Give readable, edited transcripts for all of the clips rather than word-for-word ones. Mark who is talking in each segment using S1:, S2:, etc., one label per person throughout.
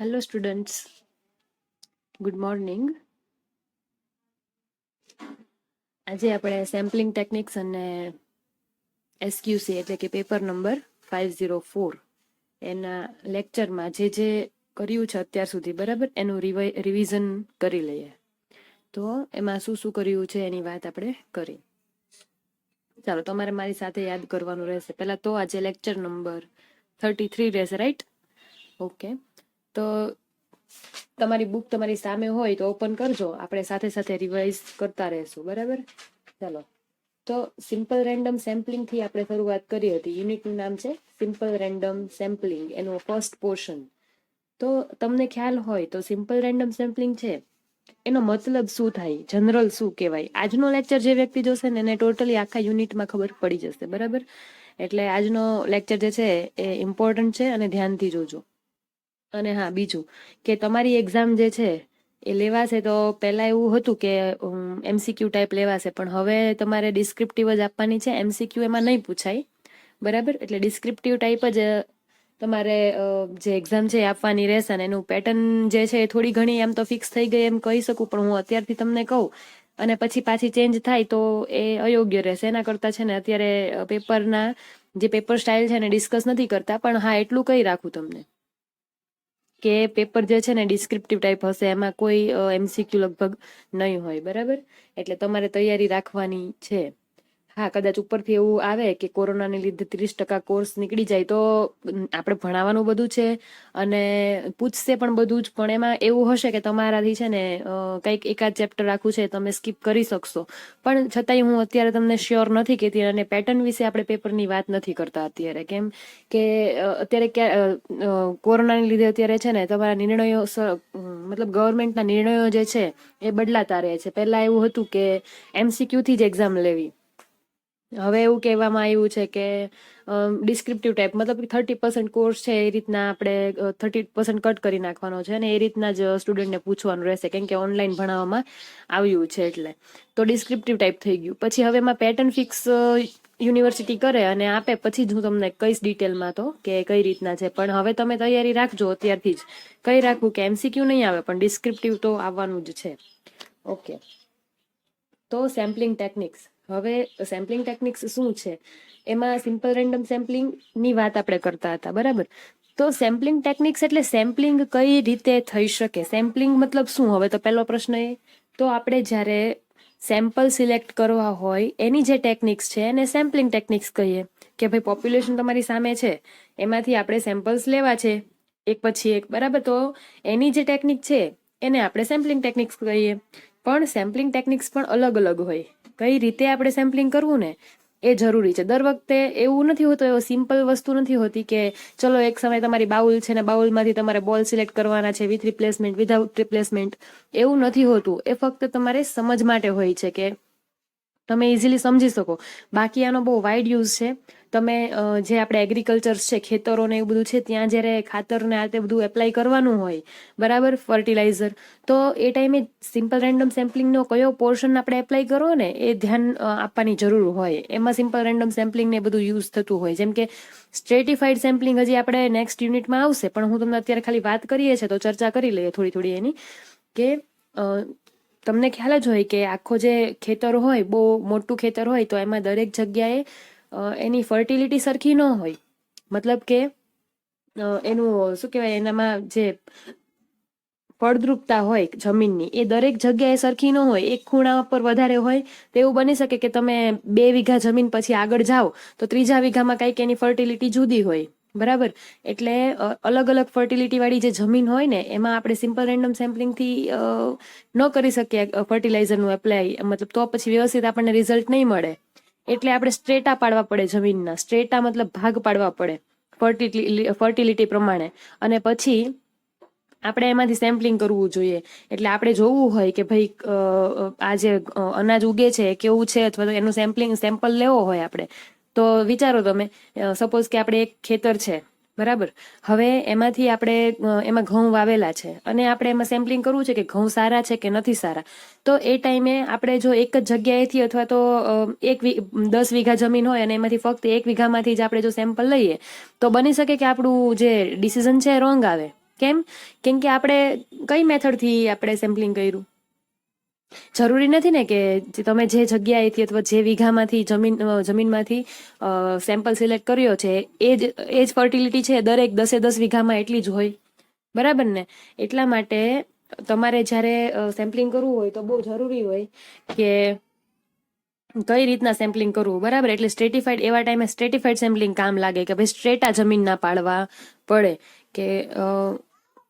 S1: Hello students, good morning. આજે આપણે sampling techniques અને એસક્યુસી એટલે કે પેપર નંબર 504 એના લેક્ચરમાં જે કર્યું છે અત્યાર સુધી, બરાબર, એનું રિવિઝન કરી લઈએ. તો એમાં શું શું કર્યું છે એની વાત આપણે કરી. ચાલો, તમારે મારી સાથે યાદ કરવાનું રહેશે. પહેલા તો આજે લેક્ચર નંબર 33 રહેશે, રાઈટ? ઓકે, તો તમારી બુક તમારી સામે હોય તો ઓપન કરજો, આપણે સાથે સાથે રિવાઇઝ કરતા રહેશું, બરાબર? ચાલો, તો સિમ્પલ રેન્ડમ સેમ્પલિંગ થી આપણે શરૂઆત કરી હતી. યુનિટનું નામ છે સિમ્પલ રેન્ડમ સેમ્પલિંગ, એનો ફર્સ્ટ પોર્શન. તો તમને ખ્યાલ હોય તો સિમ્પલ રેન્ડમ સેમ્પલિંગ છે એનો મતલબ શું થાય, જનરલ શું કહેવાય, આજનો લેક્ચર જે વ્યક્તિ જોશે ને એને ટોટલી આખા યુનિટમાં ખબર પડી જશે, બરાબર? એટલે આજનો લેક્ચર જે છે એ ઇમ્પોર્ટન્ટ છે અને ધ્યાનથી જોજો. અને હા, બીજું કે તમારી એક્ઝામ જે છે એ લેવાશે તો પહેલા એવું હતું કે એમસીક્યુ ટાઈપ લેવાશે, પણ હવે તમારે ડિસ્ક્રિપ્ટિવ જ આપવાની છે. એમસીક્યુ એમાં નહીં પૂછાય, બરાબર? એટલે ડિસ્ક્રિપ્ટિવ ટાઈપ જ તમારે જે એક્ઝામ છે એ આપવાની રહેશે. અને એનું પેટર્ન જે છે એ થોડી ઘણી એમ તો ફિક્સ થઈ ગઈ એમ કહી શકું, પણ હું અત્યારથી તમને કહું અને પછી પાછી ચેન્જ થાય તો એ અયોગ્ય રહેશે. એના કરતાં છે ને અત્યારે પેપરના જે પેપર સ્ટાઇલ છે ને ડિસ્કસ નથી કરતા, પણ હા એટલું કહી રાખું તમને કે પેપર જે છે ને ડિસ્ક્રિપ્ટિવ ટાઈપ હશે, એમાં કોઈ એમસીક્યુ લગભગ નહીં હોય, બરાબર? એટલે તમારે તૈયારી રાખવાની છે. હા, કદાચ ઉપરથી એવું આવે કે કોરોનાને લીધે 30% કોર્સ નીકળી જાય તો આપણે ભણાવવાનું બધું છે અને પૂછશે પણ બધું જ, પણ એમાં એવું હશે કે તમારાથી છે ને કંઈક એકાદ ચેપ્ટર રાખવું છે તમે સ્કીપ કરી શકશો. પણ છતાંય હું અત્યારે તમને શ્યોર નથી કહેતી અને પેટર્ન વિશે આપણે પેપરની વાત નથી કરતા અત્યારે. કેમ કે અત્યારે કોરોનાને લીધે અત્યારે છે ને તમારા નિર્ણયો, મતલબ ગવર્મેન્ટના નિર્ણયો જે છે એ બદલાતા રહે છે. પહેલા એવું હતું કે એમસીક્યુ થી જ એક્ઝામ લેવી, હવે એવું કહેવામાં આવ્યું છે કે ડિસ્ક્રિપ્ટિવ ટાઈપ, મતલબ 30% કોર્સ છે એ રીતના આપણે 30% કટ કરી નાખવાનો છે અને એ રીતના જ સ્ટુડન્ટને પૂછવાનું રહેશે, કેમ કે ઓનલાઈન ભણાવવામાં આવ્યું છે. એટલે તો ડિસ્ક્રિપ્ટિવ ટાઈપ થઈ ગયું. પછી હવે એમાં પેટર્ન ફિક્સ યુનિવર્સિટી કરે અને આપે, પછી જ હું તમને કહીશ ડિટેલમાં તો કે કઈ રીતના છે. પણ હવે તમે તૈયારી રાખજો અત્યારથી જ. કઈ રાખવું કે એમસીક્યુ નહીં આવે પણ ડિસ્ક્રિપ્ટિવ તો આવવાનું જ છે. ઓકે, તો સેમ્પલિંગ ટેકનિક્સ. હવે સેમ્પલિંગ ટેકનિક્સ શું છે, એમાં સિમ્પલ રેન્ડમ સેમ્પલિંગ ની વાત આપણે કરતા હતા, બરાબર? તો સેમ્પલિંગ ટેકનિક્સ એટલે સેમ્પલિંગ કઈ રીતે થઈ શકે, સેમ્પલિંગ મતલબ શું? હવે તો પહેલો પ્રશ્ન એ, તો આપણે જ્યારે સેમ્પલ સિલેક્ટ કરવા હોય એની જે ટેકનિક્સ છે એને સેમ્પલિંગ ટેકનિક્સ કહીએ. કે ભાઈ પોપ્યુલેશન તમારી સામે છે, એમાંથી આપણે સેમ્પલ્સ લેવા છે એક પછી એક, બરાબર? તો એની જે ટેકનિક છે એને આપણે સેમ્પલિંગ ટેકનિક્સ કહીએ. પણ સેમ્પલિંગ ટેકનિક્સ પણ અલગ અલગ હોય. કઈ રીતે આપણે સેમ્પલિંગ કરવું ને એ જરૂરી છે. દર વખતે એવું નથી હોતું, એવો સિમ્પલ વસ્તુ નથી હોતી કે ચલો એક સમય તમારી બાઉલ છે ને બાઉલમાંથી તમારે બોલ સિલેક્ટ કરવાના છે વિથ રિપ્લેસમેન્ટ, વિધાઉટ રિપ્લેસમેન્ટ. એવું નથી હોતું. એ ફક્ત તમારે સમજ માટે હોય છે કે તમે ઇઝીલી સમજી શકો. બાકી આનો બહુ વાઇડ યુઝ છે. તમે જે આપણે એગ્રીકલ્ચર છે, ખેતરો ને એવું બધું છે, ત્યાં જ્યારે ખાતર ને આ તે બધું એપ્લાય કરવાનું હોય, બરાબર, ફર્ટિલાઇઝર, તો એ ટાઈમે સિમ્પલ રેન્ડમ સેમ્પલિંગનો કયો પોર્શન આપણે એપ્લાય કરવો ને એ ધ્યાન આપવાની જરૂર હોય. એમાં સિમ્પલ રેન્ડમ સેમ્પલિંગ ને બધું યુઝ થતું હોય. જેમ કે સ્ટ્રેટિફાઈડ સેમ્પલિંગ હજી આપણે નેક્સ્ટ યુનિટમાં આવશે, પણ હું તમને અત્યારે ખાલી વાત કરીએ છીએ તો ચર્ચા કરી લઈએ થોડી થોડી એની, કે તમને ખ્યાલ જ હોય કે આખો જે ખેતર હોય, બહુ મોટું ખેતર હોય, તો એમાં દરેક જગ્યાએ એની ફર્ટિલિટી સરખી ન હોય. મતલબ કે એનું શું કહેવાય, એનામાં જે ફળદ્રુપતા હોય જમીનની એ દરેક જગ્યાએ સરખી ન હોય. એક ખૂણા પર વધારે હોય તો એવું બની શકે કે તમે 2 વીઘા જમીન પછી આગળ જાઓ તો 3જા વીઘામાં કંઈક એની ફર્ટિલિટી જુદી હોય, બરાબર? એટલે અલગ અલગ ફર્ટિલિટી વાળી જે જમીન હોય ને એમાં આપણે સિમ્પલ રેન્ડમ સેમ્પલિંગથી ન કરી શકીએ ફર્ટિલાઇઝરનું એપ્લાય, મતલબ તો પછી વ્યવસ્થિત આપણને રિઝલ્ટ નહીં મળે. એટલે આપણે સ્ટ્રેટા પાડવા પડે જમીનના. સ્ટ્રેટા મતલબ ભાગ પાડવા પડે ફર્ટિલિટી પ્રમાણે, અને પછી આપણે એમાંથી સેમ્પલિંગ કરવું જોઈએ. એટલે આપણે જોવું હોય કે ભાઈ આ જે અનાજ ઉગે છે કેવું છે, અથવા તો એનું સેમ્પલ લેવો હોય આપણે, તો વિચારો તમે, સપોઝ કે આપણે એક ખેતર છે, બરાબર? હવે એમાંથી આપણે એમાં ઘઉં વાવેલા છે અને આપણે એમાં સેમ્પલિંગ કરવું છે કે ઘઉં સારા છે કે નથી સારા. તો એ ટાઈમે આપણે જો એક જ જગ્યાએથી અથવા તો 10 વીઘા જમીન હોય અને એમાંથી ફક્ત 1 વીઘામાંથી જ આપણે જો સેમ્પલ લઈએ તો બની શકે કે આપણું જે ડિસિઝન છે એ રોંગ આવે. કેમ? કેમ કે આપણે કઈ મેથડથી આપણે સેમ્પલિંગ કર્યું? જરૂરી નથી ને કે તમે જે જગ્યાએથી અથવા જે વીઘામાંથી જમીનમાંથી સેમ્પલ સિલેક્ટ કર્યો છે એ જ ફર્ટિલિટી છે દરેક 10 વીઘામાં એટલી જ હોય, બરાબર ને? એટલા માટે તમારે જ્યારે સેમ્પલિંગ કરવું હોય તો બહુ જરૂરી હોય કે કઈ રીતના સેમ્પલિંગ કરવું, બરાબર? એટલે સ્ટ્રેટિફાઈડ એવા ટાઈમે સ્ટ્રેટિફાઈડ સેમ્પલિંગ કામ લાગે કે ભાઈ સ્ટ્રેટા જમીન ના પાડવા પડે કે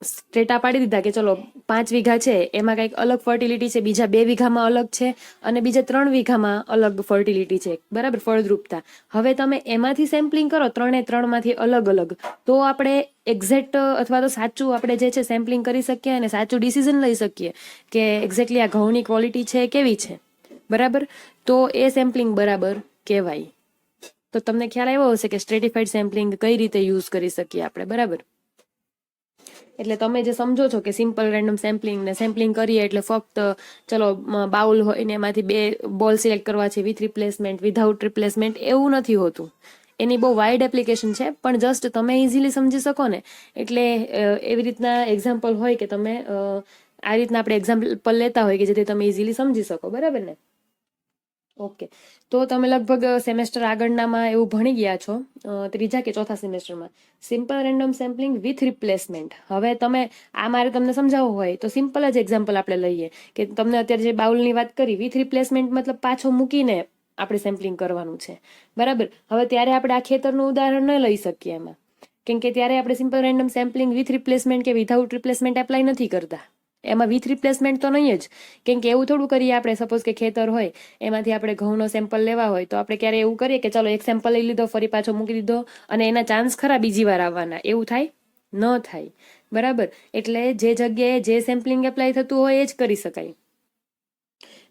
S1: સ્ટ્રેટા પાડી દીધા કે ચલો 5 વીઘા છે એમાં કંઈક અલગ ફર્ટિલિટી છે, બીજા 2 વીઘામાં અલગ છે અને બીજા 3 વીઘામાં અલગ ફર્ટિલિટી છે, બરાબર? ફળદ્રુપતા. હવે તમે એમાંથી સેમ્પલિંગ કરો 3 માંથી અલગ અલગ, તો આપણે એક્ઝેક્ટ અથવા તો સાચું આપણે જે છે સેમ્પલિંગ કરી શકીએ અને સાચું ડિસિઝન લઈ શકીએ કે એક્ઝેક્ટલી આ ઘઉંની ક્વોલિટી છે કેવી છે, બરાબર? તો એ સેમ્પલિંગ બરાબર કહેવાય. તો તમને ખ્યાલ આવ્યો હશે કે સ્ટ્રેટિફાઈડ સેમ્પલિંગ કઈ રીતે યુઝ કરી શકીએ આપણે, બરાબર? એટલે તમે જે સમજો છો કે સિમ્પલ રેન્ડમ સેમ્પલિંગ ને સેમ્પલિંગ કરીએ એટલે ફક્ત ચલો બાઉલ હોય ને એમાંથી 2 બોલ સિલેક્ટ કરવા છે વિથ રિપ્લેસમેન્ટ, વિધાઉટ રિપ્લેસમેન્ટ, એવું નથી હોતું. એની બહુ વાઇડ એપ્લિકેશન છે, પણ જસ્ટ તમે ઇઝીલી સમજી શકો ને એટલે એવી રીતના એક્ઝામ્પલ હોય કે તમે આ રીતના આપણે એક્ઝામ્પલ લેતા હોય કે જેથી તમે ઇઝીલી સમજી શકો, બરાબર ને? ઓકે, તો તમે લગભગ સેમેસ્ટર આગળનામાં એવું ભણી ગયા છો, ત્રીજા કે ચોથા સેમેસ્ટરમાં, simple random sampling with replacement. હવે તમે આ મારે તમને સમજાવવું હોય તો સિમ્પલ જ એક્ઝામ્પલ આપણે લઈએ કે તમને અત્યારે જે બાઉલની વાત કરી, વિથ રિપ્લેસમેન્ટ મતલબ પાછો મૂકીને આપણે સેમ્પલિંગ કરવાનું છે, બરાબર? હવે ત્યારે આપણે આ ખેતરનું ઉદાહરણ ન લઈ શકીએ એમાં, કેમ કે ત્યારે આપણે simple random sampling with replacement કે વિધાઉટ રિપ્લેસમેન્ટ એપ્લાય નથી કરતા. એમાં વિથ રિપ્લેસમેન્ટ તો નહીં જ, કેમ કે એવું થોડું કરીએ આપણે. સપોઝ કે ખેતર હોય એમાંથી આપણે ઘઉંનો સેમ્પલ લેવા હોય તો આપણે ક્યારે એવું કરીએ કે ચાલો એક સેમ્પલ લઈ લીધો, ફરી પાછો મૂકી દીધો અને એના ચાન્સ ખરા બીજી વાર આવવાના? એવું થાય? ન થાય, બરાબર? એટલે જે જગ્યાએ જે સેમ્પલિંગ એપ્લાય થતું હોય એ જ કરી શકાય.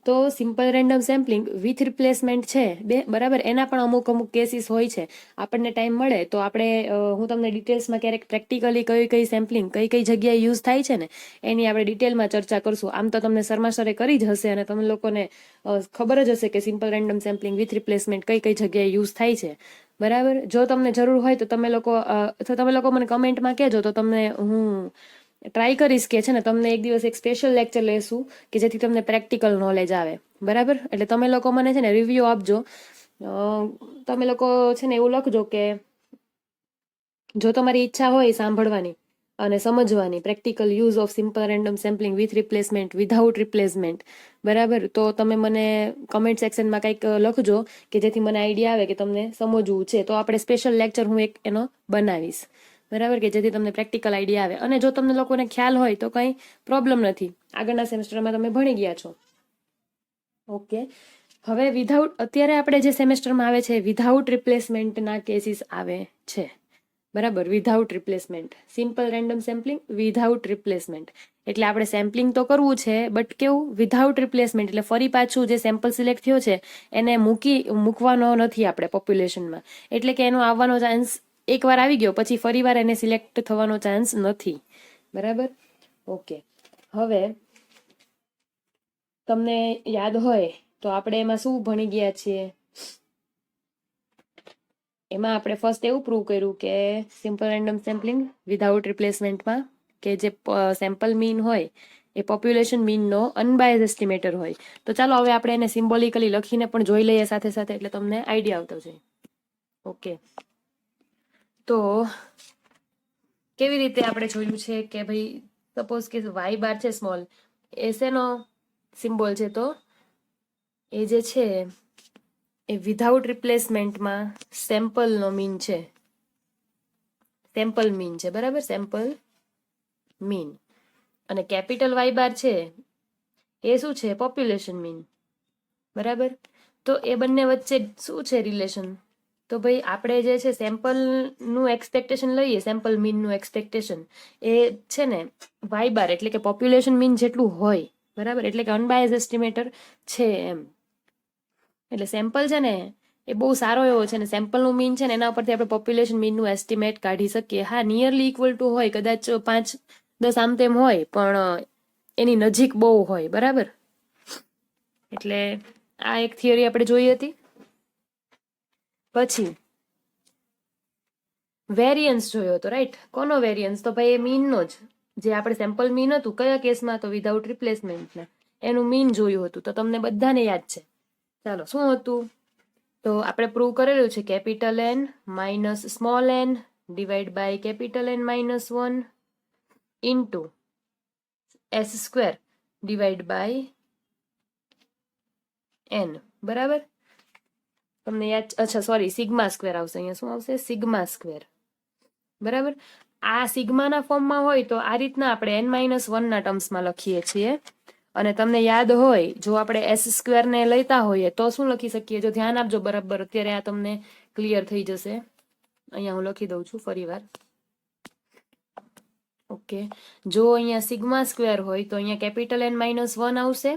S1: તો simple random sampling with replacement છે બરાબર, એના પણ અમુક કેસીસ હોય છે. આપણને ટાઈમ મળે તો આપણે હું તમને ડિટેલ્સમાં ક્યારેક પ્રેક્ટિકલી કઈ સેમ્પલિંગ કઈ જગ્યાએ યુઝ થાય છે ને એની આપણે ડિટેલમાં ચર્ચા કરશું. આમ તો તમને શર્મા સરે કરી જ હશે અને તમે લોકોને ખબર જ હશે કે simple random sampling with replacement કઈ જગ્યાએ યુઝ થાય છે, બરાબર? જો તમને જરૂર હોય તો તમે લોકો મને કમેન્ટમાં કહેજો તો તમને હું ટ્રાય કરીશ કે છે ને તમને એક દિવસ એક સ્પેશિયલ લેક્ચર લેશું કે જેથી તમને પ્રેક્ટિકલ નોલેજ આવે, બરાબર? એટલે તમે લોકો મને છે ને રિવ્યુ આપજો. તમે લોકો છે ને એવું લખજો કે જો તમારી ઈચ્છા હોય સાંભળવાની અને સમજવાની practical use of simple random sampling with replacement, without replacement, બરાબર, તો તમે મને કમેન્ટ સેક્શનમાં કંઈક લખજો કે જેથી મને આઈડિયા આવે કે તમને સમજવું છે. તો આપણે સ્પેશિયલ લેક્ચર હું એક એનો બનાવીશ, બરાબર, કે જેથી તમને પ્રેક્ટિકલ આઈડિયા આવે. અને જો તમને લોકોને ખ્યાલ હોય તો કંઈ પ્રોબ્લેમ નથી, આગળના સેમેસ્ટરમાં તમે ભણી ગયા છો. ઓકે, હવે અત્યારે આપણે જે સેમેસ્ટરમાં આવે છે વિધાઉટ રિપ્લેસમેન્ટના કેસીસ આવે છે, બરાબર? Without replacement, simple random sampling without replacement. એટલે આપણે સેમ્પલિંગ તો કરવું છે બટ કેવું? Without replacement. એટલે ફરી પાછું જે સેમ્પલ સિલેક્ટ થયો છે એને મૂકવાનો નથી આપણે પોપ્યુલેશનમાં. એટલે કે એનો આવવાનો ચાન્સ એકવાર આવી ગયો પછી ફરી વાર એને સિલેક્ટ થવાનો ચાન્સ નથી, બરાબર? ઓકે, હવે તમને યાદ હોય તો આપણે એમાં શું ભણી ગયા છીએ? એમાં આપણે ફર્સ્ટ એવું પ્રૂવ કર્યું કે સિમ્પલ રેન્ડમ સેમ્પલિંગ વિધાઉટ રિપ્લેસમેન્ટમાં કે જે સેમ્પલ મીન હોય એ પોપ્યુલેશન મીનનો અનબાયઝ એસ્ટિમેટર હોય. તો ચાલો હવે આપણે એને સિમ્બોલિકલી લખીને પણ જોઈ લઈએ સાથે સાથે, એટલે તમને આઈડિયા આવતો જાય. ઓકે, તો કેવી રીતે આપણે જોયું છે કે ભાઈ સપોઝ કે વાય બાર છે સ્મોલ, એ શેનો સિમ્બોલ છે? તો એ જે છે એ વિધાઉટ રિપ્લેસમેન્ટમાં સેમ્પલનો મીન છે, સેમ્પલ મીન છે, બરાબર? Sample mean. અને કેપિટલ વાય બાર છે એ શું છે? પોપ્યુલેશન મીન, બરાબર? તો એ બંને વચ્ચે શું છે રિલેશન? તો ભાઈ આપણે જે છે સેમ્પલનું એક્સપેક્ટેશન લઈએ, સેમ્પલ મીનનું એક્સપેક્ટેશન એ છે ને વાય બાર એટલે કે પોપ્યુલેશન મીન જેટલું હોય, બરાબર? એટલે કે અનબાયઝ એસ્ટિમેટર છે એમ. એટલે સેમ્પલ છે ને એ બહુ સારો એવો છે ને સેમ્પલનું મીન છે ને એના ઉપરથી આપણે પોપ્યુલેશન મીનનું એસ્ટિમેટ કાઢી શકીએ. હા, નિયરલી ઇક્વલ ટુ હોય, કદાચ 5-10 આમ તેમ હોય પણ એની નજીક બહુ હોય, બરાબર? એટલે આ એક થિયરી આપણે જોઈ હતી. પછી વેરિયન્સ જોયો હતો, રાઈટ? કોનો વેરિયન્સ? તો ભાઈ એ મીનનો જ. જે આપણે સેમ્પલ મીન હતું કયા કેસમાં, તો વિધાઉટ રિપ્લેસમેન્ટના, એનું મીન જોયું હતું. તો તમને બધાને યાદ છે. ચાલો, શું હતું? તો આપણે પ્રૂવ કરેલું છે capital N minus small n divide by capital N minus 1 into s square divide by n. બરાબર? તમને યાદ? અચ્છા, સોરી, સિગ્મા સ્ક્વેર આવશે અહીંયા. શું આવશે? Sigma square. બરાબર? આ સિગ્માના ફોર્મમાં હોય તો આ રીતના આપણે n-1 ના ટર્મ્સમાં લખીએ છીએ. અને તમને યાદ હોય, જો આપણે s સ્ક્વેર ને લેતા હોઈએ તો શું લખી શકીએ? જો ધ્યાન આપજો બરાબર, અત્યારે આ તમને ક્લિયર થઈ જશે. અહીંયા હું લખી દઉં છું ફરીવાર. ઓકે, જો અહીંયા સિગ્મા સ્ક્વેર હોય તો અહીંયા કેપિટલ N-1 આવશે.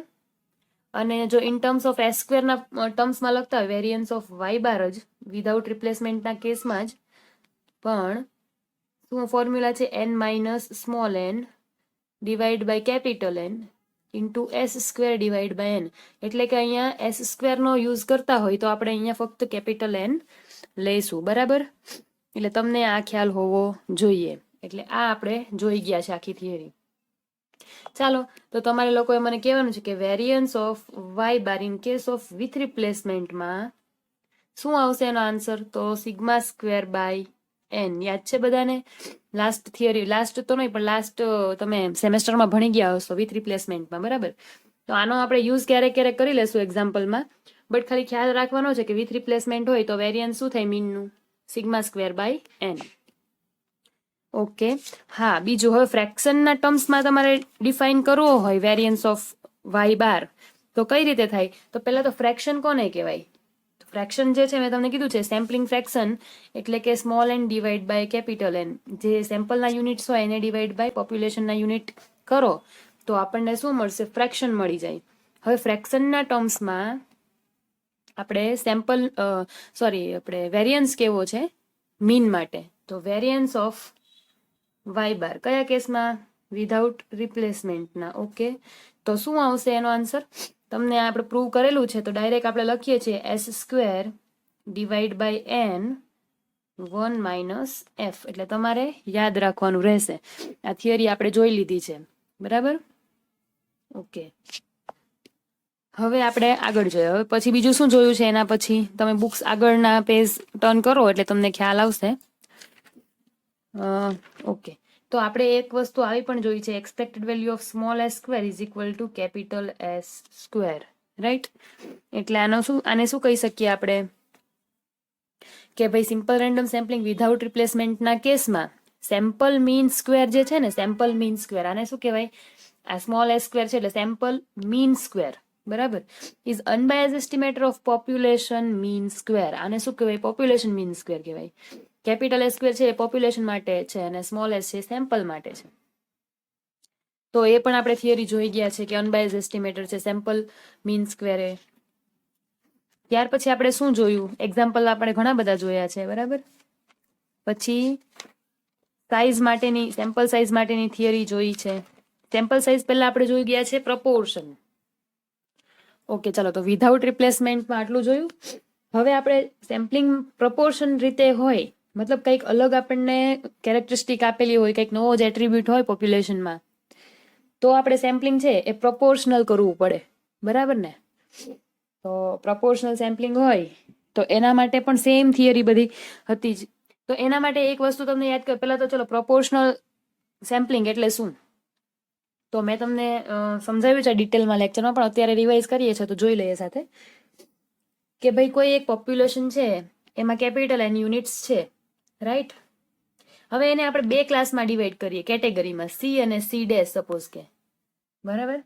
S1: અને જો ઇન ટર્મ્સ ઓફ s સ્ક્વેરના ટર્મ્સમાં લખતા હોય, વેરિયન્સ ઓફ y બાર જ વિધાઉટ રિપ્લેસમેન્ટના કેસમાં જ, પણ શું ફોર્મ્યુલા છે? n minus small n divide by capital N into s square divide by n. એટલે કે અહીંયા s સ્ક્વેરનો યુઝ કરતા હોય તો આપણે અહીંયા ફક્ત કેપિટલ N લઈશું. બરાબર? એટલે તમને આ ખ્યાલ હોવો જોઈએ. એટલે આ આપણે જોઈ ગયા છે આખી થિયરી. ચાલો, તો તમારે લોકોએ મને કહેવાનું છે કે variance of y bar in case of with રિપ્લેસમેન્ટમાં શું આવશે એનો આન્સર? તો સિગ્મા સ્ક્વેર બાય n. યાદ છે બધાને? લાસ્ટ થિયરી, લાસ્ટ તો નહીં પણ લાસ્ટ તમે સેમેસ્ટરમાં ભણી ગયા હશો વિથ રિપ્લેસમેન્ટમાં. બરાબર? તો આનો આપણે યુઝ ક્યારેક ક્યારેક કરી લેશું એક્ઝામ્પલમાં, બટ ખાલી ખ્યાલ રાખવાનો છે કે વિથ રિપ્લેસમેન્ટ હોય તો વેરિયન્સ શું થાય મીનનું? Sigma square by n. Okay, હા, બીજું હવે ફ્રેક્શનના ટર્મ્સમાં તમારે ડિફાઇન કરવો હોય વેરિયન્સ ઓફ y બાર તો કઈ રીતે થાય? તો પહેલા તો ફ્રેક્શન કોને કહેવાય? ફ્રેક્શન જે છે મેં તમને કીધું છે સેમ્પલિંગ ફ્રેક્શન એટલે કે small n divide by capital N. જે સેમ્પલના યુનિટ્સ હોય એને ડિવાઈડ બાય પોપ્યુલેશનના યુનિટ કરો તો આપણને શું મળશે? ફ્રેક્શન મળી જાય. હવે ફ્રેક્શનના ટર્મ્સમાં આપણે આપણે વેરિયન્સ કેવો છે મીન માટે? તો વેરિયન્સ ઓફ y બાર કયા કેસમાં? વિધાઉટ રિપ્લેસમેન્ટના. ઓકે, તો શું આવશે એનો આન્સર? તમને આપણે પ્રૂવ કરેલું છે તો ડાયરેક્ટ આપણે લખીએ છીએ s square divide by n 1 minus f. એટલે તમારે યાદ રાખવાનું રહેશે. આ થિયરી આપણે જોઈ લીધી છે. બરાબર? ઓકે, હવે આપણે આગળ જોઈએ. હવે પછી બીજું શું જોયું છે એના પછી તમે બુક્સ આગળના પેજ ટર્ન કરો એટલે તમને ખ્યાલ આવશે. ઓકે, તો આપણે એક વસ્તુ આવી પણ જોઈ છે, expected value of small s square is equal to capital S square. Right? એટલે આને શું કહી શકીએ આપણે? કે ભાઈ સિમ્પલ રેન્ડમ સેમ્પલિંગ વિધાઉટ રિપ્લેસમેન્ટના કેસમાં સેમ્પલ મીન સ્ક્વેર જે છે ને, સેમ્પલ મીન સ્ક્વેર, આને શું કહેવાય? આ સ્મોલ s સ્ક્વેર છે એટલે સેમ્પલ મીન સ્ક્વેર. બરાબર? Is unbiased estimator of population mean square. આને શું કહેવાય? પોપ્યુલેશન મીન સ્ક્વેર કહેવાય. કેપિટલ S સ્ક્વેર છે એ પોપ્યુલેશન માટે છે અને સ્મોલ s છે સેમ્પલ માટે છે. તો એ પણ આપણે થિયરી જોઈ ગયા છે કે અનબાયઝ એસ્ટિમેટર છે સેમ્પલ મીન સ્ક્વેર એ. ત્યાર પછી આપણે શું જોયું? એક્ઝામ્પલ આપણે ઘણા બધા જોયા છે. બરાબર? પછી સાઇઝ માટેની, સેમ્પલ સાઇઝ માટેની થિયરી જોઈ છે. સેમ્પલ સાઇઝ પહેલા આપણે જોઈ ગયા છે પ્રપોર્શન. ઓકે, ચાલો, તો વિધાઉટ રિપ્લેસમેન્ટમાં આટલું જોયું. હવે આપણે સેમ્પલિંગ પ્રપોર્શન રીતે હોય, મતલબ કંઈક અલગ આપણને કેરેક્ટરિસ્ટિક આપેલી હોય, કંઈક નવો જ એટ્રીબ્યુટ હોય પોપ્યુલેશનમાં, તો આપણે સેમ્પલિંગ છે એ પ્રપોર્શનલ કરવું પડે. બરાબર ને? તો પ્રપોર્શનલ સેમ્પલિંગ હોય તો એના માટે પણ સેમ થિયરી બધી હતી જ. તો એના માટે એક વસ્તુ તમને યાદ કર. પહેલા તો ચલો, પ્રપોર્શનલ સેમ્પલિંગ એટલે શું? તો મેં તમને સમજાવ્યું છે ડિટેલમાં લેક્ચરમાં, પણ અત્યારે રિવાઇઝ કરીએ છીએ તો જોઈ લઈએ સાથે. કે ભાઈ કોઈ એક પોપ્યુલેશન છે એમાં કેપિટલ N યુનિટ્સ છે. રાઈટ? હવે એને આપણે બે ક્લાસમાં ડિવાઈડ કરીએ, કેટેગરીમાં, C અને C ડેશ સપોઝ કે. બરાબર?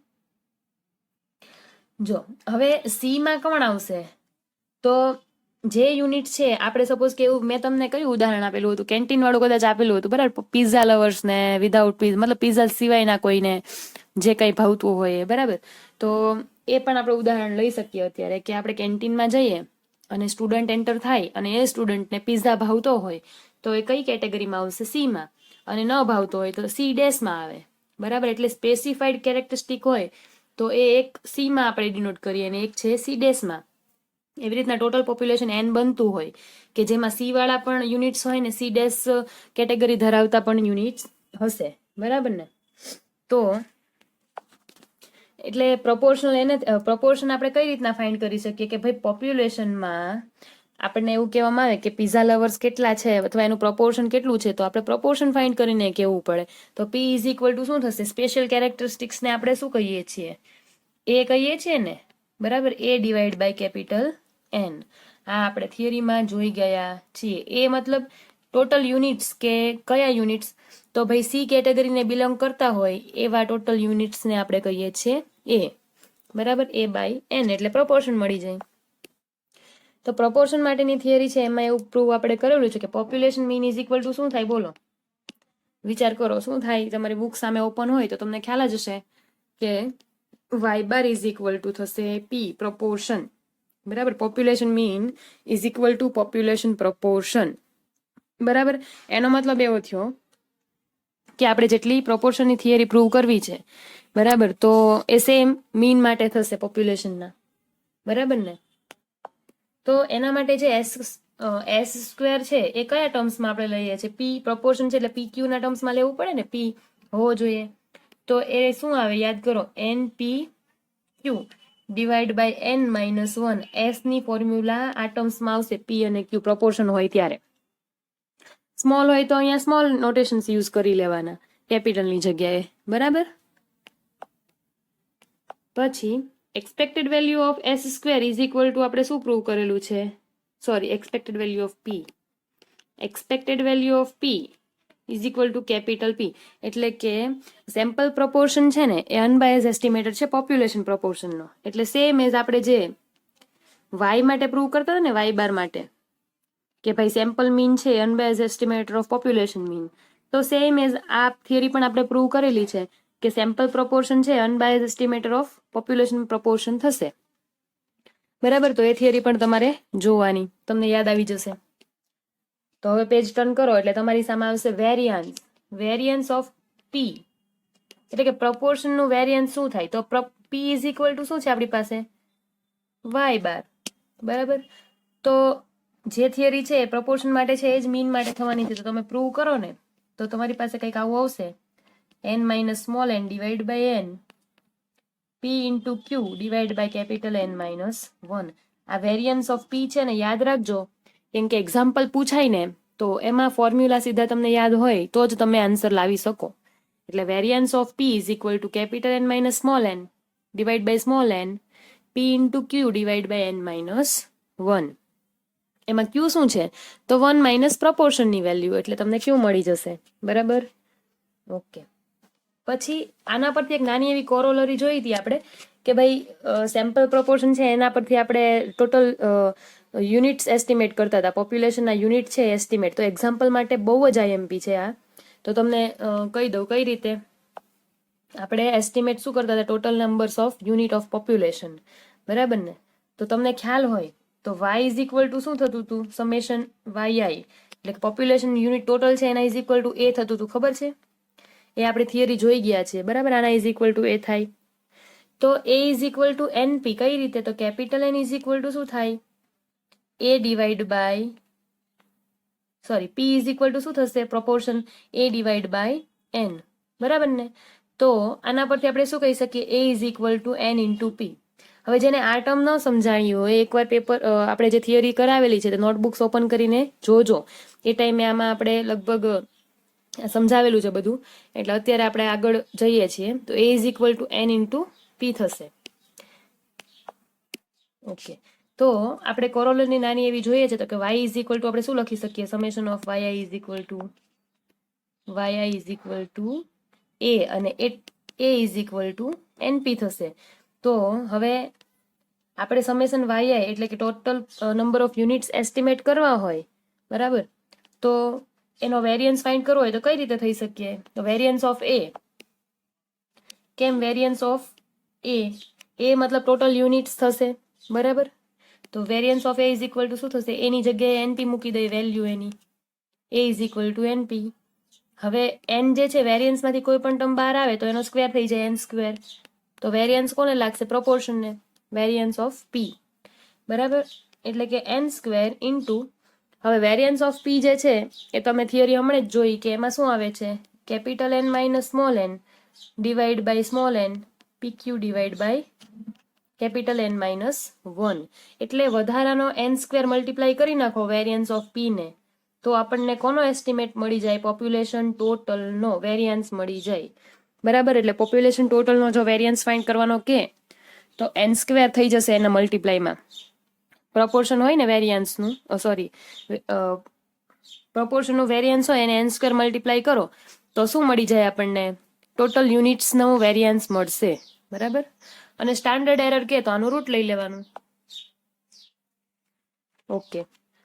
S1: જો હવે C માં કોણ આવશે? તો જે યુનિટ છે આપણે સપોઝ કે એવું મેં તમને કયું ઉદાહરણ આપેલું હતું? કેન્ટીન વાળું કદાચ આપેલું હતું. બરાબર? પિઝા લવર્સ ને વિધાઉટ પીઝા, મતલબ પિઝા સિવાયના કોઈને જે કંઈ ભાવતું હોય. બરાબર? તો એ પણ આપણે ઉદાહરણ લઈ શકીએ અત્યારે કે આપણે કેન્ટીનમાં જઈએ અને સ્ટુડન્ટ એન્ટર થાય અને એ સ્ટુડન્ટને પિઝા ભાવતો હોય તો એ કઈ કેટેગરીમાં આવશે? C માં. અને ન ભાવતો હોય તો C ડેશમાં આવે. બરાબર? એટલે સ્પેસિફાઈડ કેરેક્ટરિસ્ટિક હોય તો એ એક C માં આપણે ડિનોટ કરીએ અને એક છે C ડેશમાં. એવી રીતના ટોટલ પોપ્યુલેશન n બનતું હોય કે જેમાં C વાળા પણ યુનિટ્સ હોય ને C ડેશ કેટેગરી ધરાવતા પણ યુનિટ્સ હશે. બરાબર ને? તો એટલે પ્રોપોર્શન આપણે કઈ રીતના ફાઇન્ડ કરી શકીએ કે ભાઈ પોપ્યુલેશનમાં આપણને એવું કહેવામાં આવે કે પિઝા લવર્સ કેટલા છે અથવા એનું પ્રોપોર્શન કેટલું છે, તો આપણે પ્રોપોર્શન ફાઇન્ડ કરીને કહેવું પડે. તો પી ઇઝ ઇક્વલ ટુ શું થશે, સ્પેશિયલ કેરેક્ટરિસ્ટિક્સને આપણે શું કહીએ છીએ, એ કહીએ છીએ ને, બરાબર, એ ડિવાઈડ બાય કેપિટલ એન. આ આપણે થિયરીમાં જોઈ ગયા છીએ. એ મતલબ ટોટલ યુનિટ્સ કે કયા યુનિટ્સ, તો ભાઈ સી કેટેગરીને બિલોંગ કરતા હોય એવા ટોટલ યુનિટ્સને આપણે કહીએ છીએ એ, બરાબર, એ બાય એન એટલે પ્રોપોર્શન મળી જાય. તો પ્રોપોર્શન માટેની થિયરી છે એમાં એવું પ્રૂવ આપણે કરેલું છે કે population mean is equal to શું થાય, બોલો, વિચાર કરો શું થાય. તમારી બુક સામે ઓપન હોય તો તમને ખ્યાલ જ હશે કે Y bar is equal to થશે પી પ્રોપોર્શન, બરાબર. Population mean is equal to population proportion, બરાબર. એનો મતલબ એવો થયો કે આપણે જેટલી પ્રોપોર્શનની થિયરી પ્રૂવ કરવી છે, બરાબર, તો એ સેમ મીન માટે થશે પોપ્યુલેશનના, બરાબર ને. તો એના માટે જે એસ સ્ક્વેર છે એ કયા ટર્મ્સમાં આપણે લઈએ છીએ, પી પ્રોપોર્શન છે એટલે પી ક્યુ ના ટર્મ્સમાં લેવું પડે ને, પી હોવો જોઈએ. તો એ શું આવે યાદ કરો, N P Q divide by N -1. S ની ફોર્મ્યુલા આ ટર્મ્સમાં આવશે, પી અને ક્યુ પ્રોપોર્શન હોય ત્યારે. સ્મોલ હોય તો અહીંયા સ્મોલ નોટેશન્સ યુઝ કરી લેવાના કેપિટલની જગ્યાએ, બરાબર. પછી expected value of S square is equal to આપણે શું પ્રૂવ કરેલું છે, sorry, expected value of P, expected value of P is equal to capital P. એટલે કે સેમ્પલ પ્રોપોર્શન છે ને એ અનબાયઝ એસ્ટિમેટર છે પોપ્યુલેશન પ્રોપોર્શનનો. એટલે સેમ એઝ આપણે જે વાય માટે પ્રૂવ કરતા હતા ને, વાય બાર માટે, કે ભાઈ સેમ્પલ મીન છે અનબાયઝ એસ્ટિમેટર ઓફ પોપ્યુલેશન મીન, તો સેમ એઝ આ થિયરી પણ આપણે પ્રૂવ કરેલી છે કે સેમ્પલ પ્રોપોર્શન છે અનબાયઝ એસ્ટિમેટર ઓફ પોપ્યુલેશન પ્રોપોર્શન થશે, બરાબર. તો એ થિયરી પણ તમારે જોવાની, તમને યાદ આવી જશે. તો હવે પેજ ટર્ન કરો એટલે તમારી સામે આવશે વેરિયન્સ ઓફ પી, એટલે કે પ્રોપોર્શનનું વેરિયન્સ શું થાય, તો પી ઇઝ ઇક્વલ ટુ શું છે આપણી પાસે, વાય બાર, બરાબર. તો જે થિયરી છે એ પ્રોપોર્શન માટે છે એ જ મીન માટે થવાની છે. તો તમે પ્રૂવ કરો ને તો તમારી પાસે કંઈક આવું આવશે, n minus small n divide by n P into Q divide by capital n -1. આ વેરિયન્સ ઓફ પી છે ને યાદ રાખજો, કેમ કે એક્ઝામ્પલ પૂછાય ને તો એમાં ફોર્મ્યુલા સીધા તમને યાદ હોય તો જ તમે આન્સર લાવી શકો. એટલે variance of P is equal to capital n minus small n divide by small n P into Q divide by n -1. એમાં ક્યુ શું છે, તો 1 માઇનસ પ્રોપોર્શનની વેલ્યુ, એટલે તમને ક્યુ મળી જશે, બરાબર. ઓકે. પછી આના પરથી એક નાની એવી કોરોલરી જોઈ હતી આપણે કે ભાઈ સેમ્પલ પ્રોપોર્શન છે એના પરથી આપણે ટોટલ યુનિટ્સ એસ્ટિમેટ કરતા હતા, પોપ્યુલેશનના યુનિટ છે એસ્ટિમેટ. તો એક્ઝામ્પલ માટે બહુ જ આઈએમપી છે આ, તો તમને કહી દઉં કઈ રીતે આપણે એસ્ટિમેટ શું કરતા હતા, total numbers of unit of population, બરાબર ને. તો તમને ખ્યાલ હોય તો y ઇઝ ઇક્વલ ટુ શું થતું હતું, સમેશન yi, એટલે કે પોપ્યુલેશન યુનિટ ટોટલ છે એના ઇઝ ઇક્વલ ટુ એ થતું હતું, ખબર છે, એ આપણે થિયરી જોઈ ગયા છે, બરાબર. આના ઇઝ ઇક્વલ ટુ એ થાય. તો A is equal to NP કઈ રીતે, તો capital N is equal to શું થાય, A divide by, sorry, P is equal to શું થશે, proportion A divide by N, બરાબર ને. તો આના પરથી આપણે શું કહી શકીએ, A is equal to N into P. હવે જેને આ ટર્મ ન સમજાણી હોય એકવાર પેપર આપણે જે થિયરી કરાવેલી છે તે નોટબુક્સ ઓપન કરીને જોજો, એ ટાઈમે આમાં આપણે લગભગ સમજાવેલું છે બધું. એટલે અત્યારે આપણે આગળ જઈએ છીએ તો A is equal to N into P થશે. ઓકે. તો આપણે કોરોલરની નાની એવી જોઈએ છે તો કે વાય ઇઝ ઇક્વલ ટુ આપણે શું લખી શકીએ, summation of Y is equal to A અને A is equal to NP થશે. તો હવે આપણે સમેશન વાય એટલે કે total number of units estimate કરવા હોય, બરાબર, તો એનો વેરિયન્સ ફાઇન્ડ કરવો હોય તો કઈ રીતે થઈ શકીએ, તો વેરિયન્સ ઓફ એ, કેમ વેરિયન્સ ઓફ એ મતલબ ટોટલ યુનિટ્સ થશે, બરાબર. તો variance of A is equal to શું થશે, એની જગ્યાએ એનપી મૂકી દઈએ, value any, A is equal to NP. હવે એન જે છે વેરિયન્સમાંથી કોઈ પણ ટર્મ બહાર આવે તો એનો સ્ક્વેર થઈ જાય એન સ્ક્વેર. તો વેરિયન્સ કોને લાગશે, પ્રોપોર્શનને, વેરિયન્સ ઓફ પી, બરાબર. એટલે કે એન સ્ક્વેર ઇન્ટુ, હવે વેરિયન્સ ઓફ પી જે છે એ તમે થિયરી હમણાં જ જોઈ કે એમાં શું આવે છે, capital N minus small N divide by small n, PQ divide by capital N minus 1. એટલે વધારાનો n² મલ્ટીપ્લાય કરી નાખો વેરિયન્સ ઓફ P ને, તો આપણને કોનો એસ્ટિમેટ મળી જાય? પોપ્યુલેશન ટોટલનો વેરિયન્સ મળી જાય. બરાબર, એટલે પોપ્યુલેશન ટોટલનો જો વેરિયન્સ ફાઇન્ડ કરવાનો કે તો n² થઈ જશે એના મલ્ટીપ્લાયમાં. પ્રપોર્શન હોય ને વેરિયન્સનું, સોરી પ્રપોર્શનનું વેરિયન્સ હોય એને n² મલ્ટીપ્લાય કરો તો શું મળી જાય આપણને? ટોટલ યુનિટ્સનું વેરિયન્સ મળશે. બરાબર, અને સ્ટાન્ડર્ડ એરર કે તો આનું રૂટ લઈ લેવાનું. ઓકે,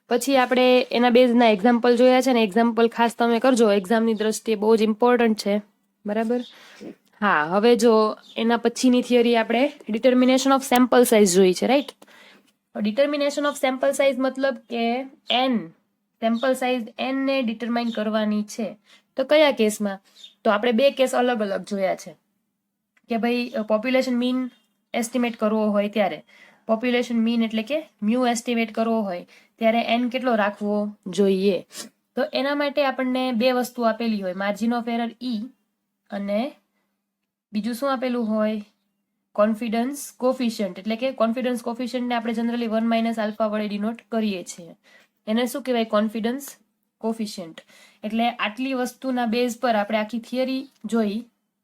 S1: પછી આપણે એના બેઝના એક્ઝામ્પલ જોયા છે ને, એક્ઝામ્પલ ખાસ તમે કરજો, એક્ઝામની દ્રષ્ટિએ બહુ જ ઇમ્પોર્ટન્ટ છે. બરાબર, હા. હવે જો એના પછીની થિયરી આપણે ડિટર્મિનેશન ઓફ સેમ્પલ સાઇઝ જોઈ છે, right? Determination of sample size મતલબ કે સેમ્પલ સાઇઝ n ને ડિટરમાઇન કરવાની છે. તો કયા કેસમાં? તો આપણે બે કેસ અલગ અલગ જોયા છે કે ભાઈ પોપ્યુલેશન મીન એસ્ટિમેટ કરવો હોય ત્યારે, પોપ્યુલેશન મીન એટલે કે મ્યુ એસ્ટિમેટ કરવો હોય ત્યારે n કેટલો રાખવો જોઈએ. તો એના માટે આપણને બે વસ્તુ આપેલી હોય, માર્જિન ઓફ એરર E અને બીજું શું આપેલું હોય? Confidence coefficient. એટલે કે કોન્ફિડન્સ કોફિશિયન્ટને આપણે જનરલી 1 - આલ્ફા વડે ડિનોટ કરીએ છીએ. એને શું કહેવાય? Confidence coefficient. એટલે આટલી વસ્તુના બેઝ પર આપણે આખી થિયરી જોઈ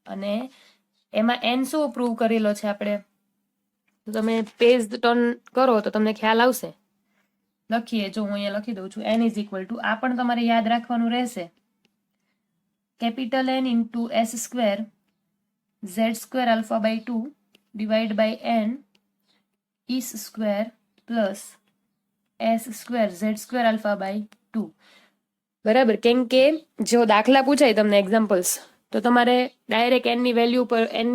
S1: અને એમાં n શું પ્રૂવ કરેલો છે આપણે? તો તમે પેજ ટર્ન કરો તો તમને ખ્યાલ આવશે. લખીએ, જો હું અહીંયા લખી દઉં છું, n ઇઝ ઇક્વલ ટુ, આ પણ તમારે યાદ રાખવાનું રહેશે, capital N into s² z² alpha by 2 divide by n is² plus s² z² alpha by 2. બરાબર, કેમ કે જો દાખલા પૂછાય તમને એક્ઝામ્પલ્સ, તો તમારે ડાયરેક્ટ n ની વેલ્યુ પર n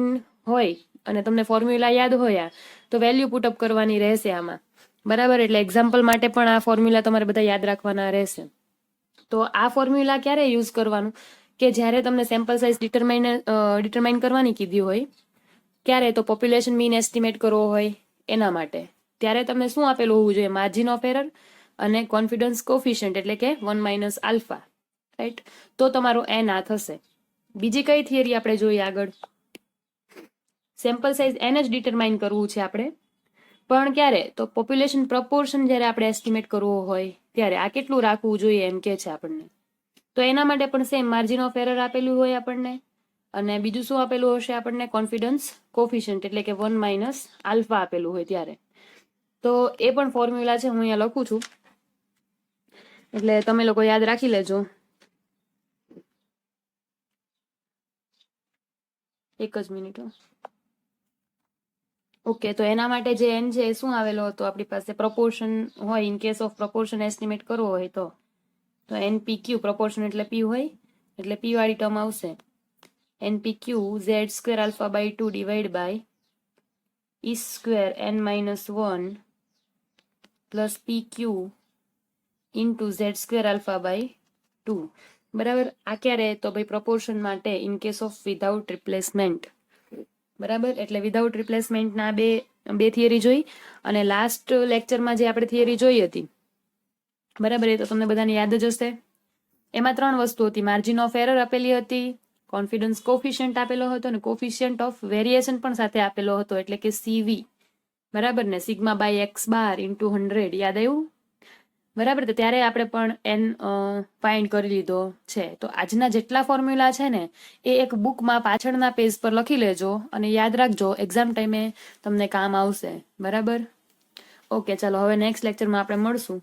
S1: હોય અને તમને ફોર્મ્યુલા યાદ હોય તો વેલ્યુ પુટઅપ કરવાની રહેશે આમાં. બરાબર, એટલે એક્ઝામ્પલ માટે પણ આ ફોર્મ્યુલા તમારે બધા યાદ રાખવાના રહેશે. તો આ ફોર્મ્યુલા ક્યારે યુઝ કરવાનું? કે જ્યારે તમને સેમ્પલ સાઇઝ ડિટરમાઇન કરવાની કીધી હોય, ક્યારે? તો પોપ્યુલેશન મીન એસ્ટિમેટ કરવો હોય એના માટે. ત્યારે તમને શું આપેલું હોવું જોઈએ? માર્જિન ઓફ એરર અને કોન્ફિડન્સ કોફિશિયન્ટ એટલે કે 1 - આલ્ફા, રાઈટ? તો તમારું n આ થશે. બીજી કઈ થિયરી આપણે જોઈએ આગળ? સેમ્પલ સાઇઝ n જ ડિટરમાઇન કરવું છે આપણે, પણ ક્યારે? તો પોપ્યુલેશન પ્રપોર્શન જ્યારે આપણે એસ્ટિમેટ કરવો હોય ત્યારે. આ કેટલું રાખવું જોઈએ એમ કે છે આપણને. તો એના માટે પણ સેમ માર્જિન ઓફ એરર આપેલું હોય આપણને, અને બીજું શું આપેલું હશે આપણને? કોન્ફિડન્સ કોફિશિયન્ટ એટલે કે 1 - આલ્ફા આપેલું હોય ત્યારે. તો એ પણ ફોર્મ્યુલા છે, હું અહીંયા લખું છું, એટલે તમે લોકો યાદ રાખી લેજો. એક જ મિનિટ. ઓકે, તો એના માટે જે n છે એ શું આવેલો હતો આપણી પાસે? પ્રપોર્શન હોય, in case of proportion estimate કરવો હોય તો npq, પ્રપોર્શન એટલે p હોય, એટલે p વાળી ટર્મ આવશે, npq z² alpha by 2 divide by is² n-1 plus pq into z² alpha by 2. બરાબર, આ ક્યારે? તો ભાઈ પ્રપોર્શન માટે in case of without replacement. બરાબર, એટલે વિધાઉટ રિપ્લેસમેન્ટના બે થિયરી જોઈ, અને લાસ્ટ લેક્ચરમાં જે આપણે થિયરી જોઈ હતી, બરાબર, એ તો તમને બધાને યાદ જ હશે. એમાં 3 વસ્તુ હતી, માર્જિન ઓફ એરર આપેલી હતી, કોન્ફિડન્સ કોફિશિયન્ટ આપેલો હતો, અને કોફિશિયન્ટ ઓફ વેરિએશન પણ સાથે આપેલો હતો, એટલે કે CV. બરાબર ને, sigma by x bar into 100. યાદ આવ્યું? બરાબર, તો ત્યારે આપણે પણ n ફાઇન્ડ કરી લીધો છે. તો આજના જેટલા ફોર્મ્યુલા છે ને એ એક બુકમાં પાછળના પેજ પર લખી લેજો અને યાદ રાખજો, એક્ઝામ ટાઈમે તમને કામ આવશે. બરાબર, ઓકે, ચાલો હવે નેક્સ્ટ લેક્ચરમાં આપણે મળશું.